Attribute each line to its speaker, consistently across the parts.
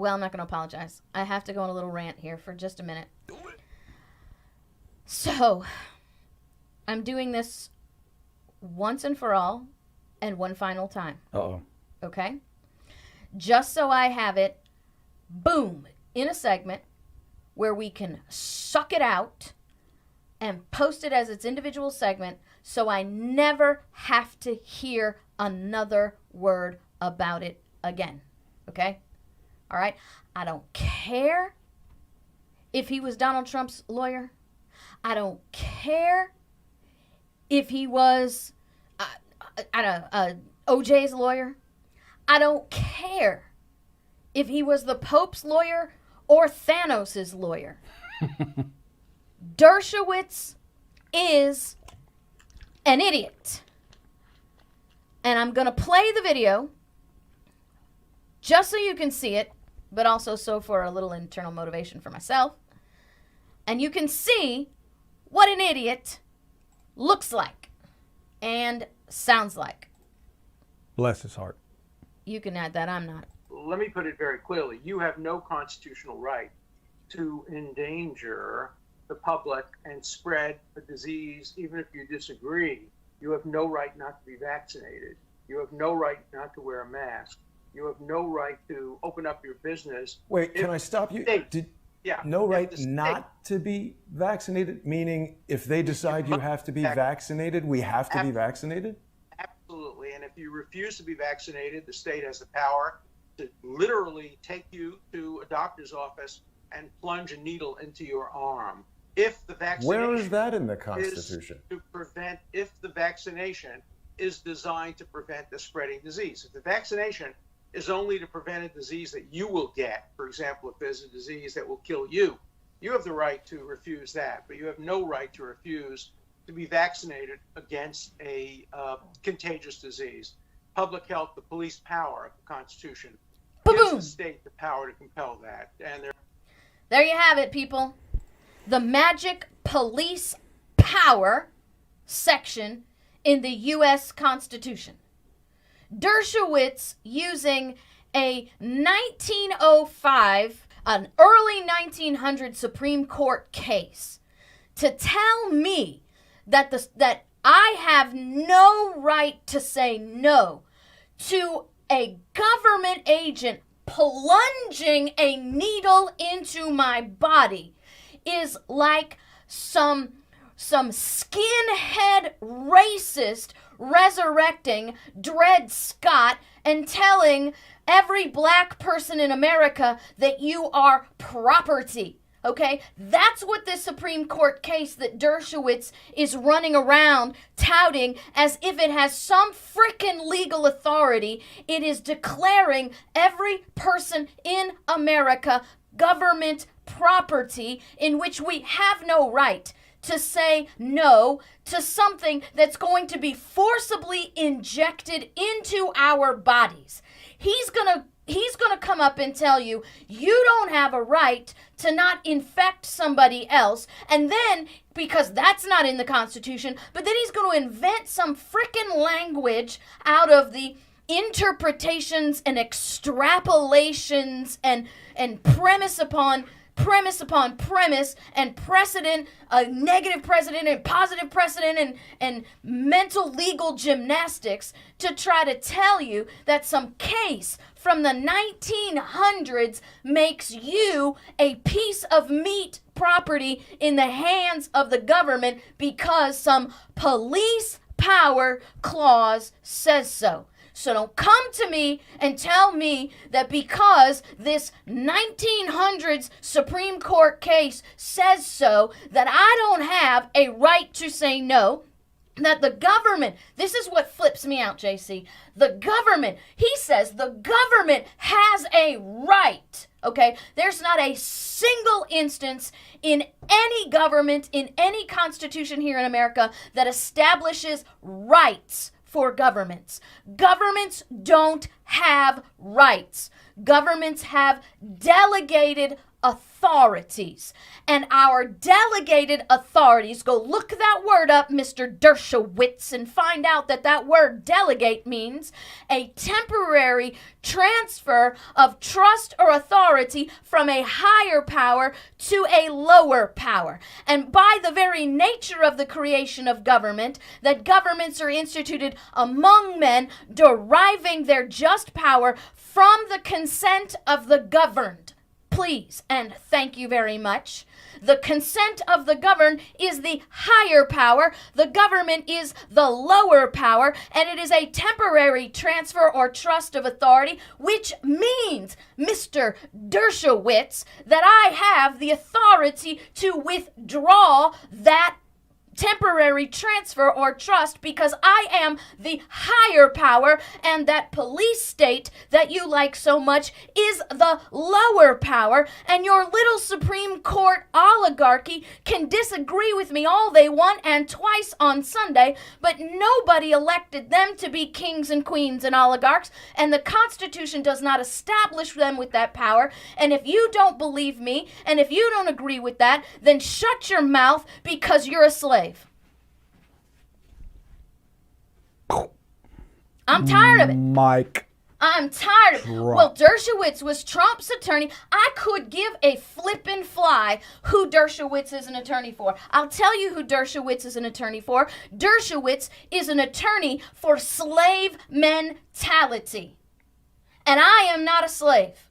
Speaker 1: Well, I'm not going to apologize. I have to go on a little rant here for just a minute.
Speaker 2: Do it.
Speaker 1: So, I'm doing this once and for all and one final time.
Speaker 2: Uh-oh.
Speaker 1: Okay? Just so I have it, boom, in a segment where we can suck it out and post it as its individual segment so I never have to hear another word about it again. Okay? All right? I don't care if he was Donald Trump's lawyer. I don't care if he was OJ's lawyer. I don't care if he was the Pope's lawyer or Thanos' lawyer. Dershowitz is an idiot. And I'm going to play the video just so you can see it, but also so for a little internal motivation for myself. And you can see what an idiot looks like and sounds like.
Speaker 2: Bless his heart.
Speaker 1: You can add that. I'm not.
Speaker 3: Let me put it very clearly. You have no constitutional right to endanger the public and spread a disease, even if you disagree. You have no right not to be vaccinated. You have no right not to wear a mask. You have no right to open up your business.
Speaker 2: Wait, can I stop you? No right not to be vaccinated? Meaning if they decide you have to be vaccinated, we have to be vaccinated?
Speaker 3: Absolutely. And if you refuse to be vaccinated, the state has the power to literally take you to a doctor's office and plunge a needle into your arm. If the vaccination
Speaker 2: Where is that in the Constitution?
Speaker 3: If the vaccination is designed to prevent the spreading disease. If the vaccination is only to prevent a disease that you will get, for example, if there's a disease that will kill you, you have the right to refuse that, but you have no right to refuse to be vaccinated against a contagious disease. Public health, the police power of the Constitution, gives the state the power to compel that. And
Speaker 1: there you have it, people. The magic police power section in the U.S. Constitution. Dershowitz using a 1905, an early 1900 Supreme Court case to tell me that I have no right to say no to a government agent plunging a needle into my body is like some skinhead racist resurrecting Dred Scott and telling every black person in America that you are property. Okay? That's what this Supreme Court case that Dershowitz is running around touting as if it has some frickin' legal authority. It is declaring every person in America government property in which we have no right to say no to something that's going to be forcibly injected into our bodies. He's gonna come up and tell you, you don't have a right to not infect somebody else. And then, because that's not in the Constitution, but then he's going to invent some frickin' language out of the interpretations and extrapolations and premise upon premise and precedent, negative precedent and positive precedent and mental legal gymnastics to try to tell you that some case from the 1900s makes you a piece of meat property in the hands of the government because some police power clause says so. So don't come to me and tell me that because this 1900s Supreme Court case says so, that I don't have a right to say no, that the government, this is what flips me out, JC, the government, he says the government has a right, okay? There's not a single instance in any government, in any constitution here in America that establishes rights for governments. Governments don't have rights. Governments have delegated authorities. And our delegated authorities, go look that word up, Mr. Dershowitz, and find out that that word delegate means a temporary transfer of trust or authority from a higher power to a lower power. And by the very nature of the creation of government, that governments are instituted among men, deriving their just power from the consent of the governed. Please and thank you very much. The consent of the governed is the higher power. The government is the lower power, and it is a temporary transfer or trust of authority, which means, Mr. Dershowitz, that I have the authority to withdraw that temporary transfer or trust because I am the higher power, and that police state that you like so much is the lower power, and your little Supreme Court oligarchy can disagree with me all they want and twice on Sunday, but nobody elected them to be kings and queens and oligarchs, and the Constitution does not establish them with that power. And if you don't believe me, and if you don't agree with that, then shut your mouth because you're a slave. I'm tired of it.
Speaker 4: Mike.
Speaker 1: I'm tired of it. Well, Dershowitz was Trump's attorney. I could give a flippin' fly who Dershowitz is an attorney for. I'll tell you who Dershowitz is an attorney for. Dershowitz is an attorney for slave mentality. And I am not a slave.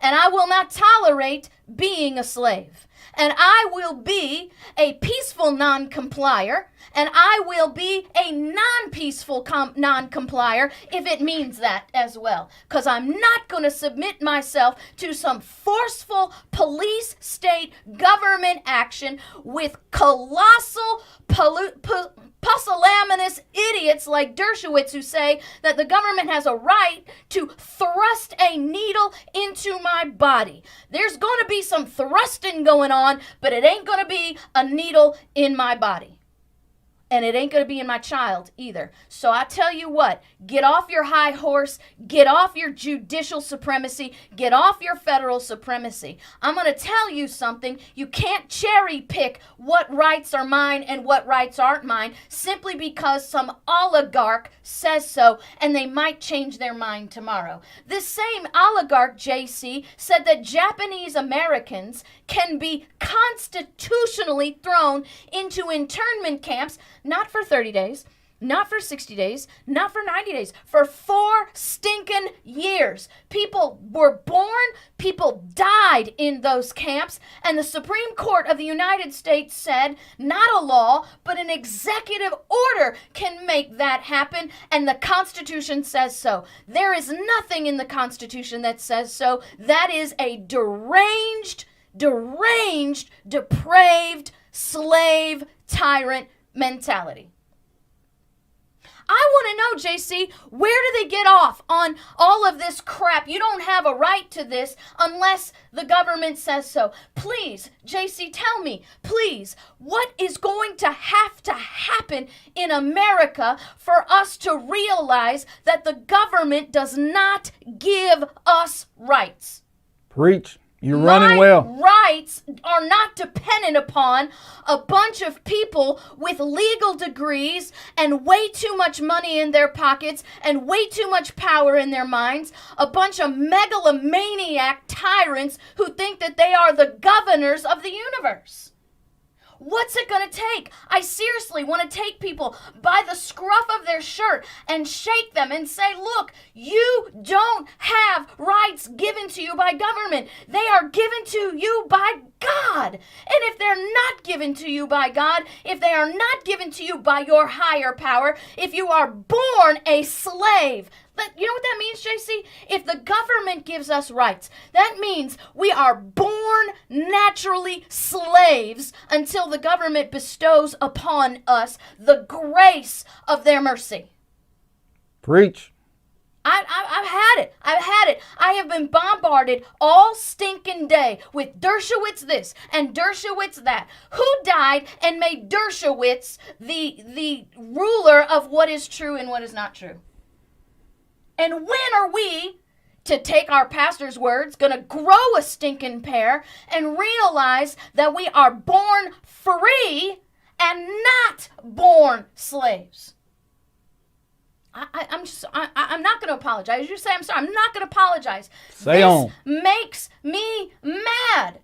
Speaker 1: And I will not tolerate being a slave. And I will be a peaceful non-complier, and I will be a non-peaceful non-complier if it means that as well. Because I'm not going to submit myself to some forceful police state government action with colossal pusillanimous idiots like Dershowitz who say that the government has a right to thrust a needle into my body. There's going to be some thrusting going on, but it ain't going to be a needle in my body. And it ain't going to be in my child either. So I tell you what, get off your high horse, get off your judicial supremacy, get off your federal supremacy. I'm going to tell you something. You can't cherry pick what rights are mine and what rights aren't mine simply because some oligarch says so, and they might change their mind tomorrow. This same oligarch, JC, said that Japanese Americans can be constitutionally thrown into internment camps, not for 30 days, not for 60 days, not for 90 days, for 4 stinking years. People were born, people died in those camps, and the Supreme Court of the United States said not a law, but an executive order can make that happen, and the Constitution says so. There is nothing in the Constitution that says so. That is a deranged, depraved, slave, tyrant mentality. I want to know, JC, where do they get off on all of this crap? You don't have a right to this unless the government says so. Please, JC, tell me, please, what is going to have to happen in America for us to realize that the government does not give us rights?
Speaker 4: Preach. You're running well.
Speaker 1: My rights are not dependent upon a bunch of people with legal degrees and way too much money in their pockets and way too much power in their minds. A bunch of megalomaniac tyrants who think that they are the governors of the universe. What's it going to take? I seriously want to take people by the scruff of their shirt and shake them and say, look, you don't have rights given to you by government. They are given to you by God. And if they're not given to you by God, if they are not given to you by your higher power, if you are born a slave, you know what that means, JC? If the government gives us rights, that means we are born naturally slaves until the government bestows upon us the grace of their mercy.
Speaker 4: Preach.
Speaker 1: I've had it. I've had it. I have been bombarded all stinking day with Dershowitz this and Dershowitz that. Who died and made Dershowitz the ruler of what is true and what is not true? And when are we to take our pastor's words, gonna grow a stinking pair and realize that we are born free and not born slaves. I'm not going to apologize. You say I'm sorry. I'm not going to apologize.
Speaker 4: Say on.
Speaker 1: This makes me mad.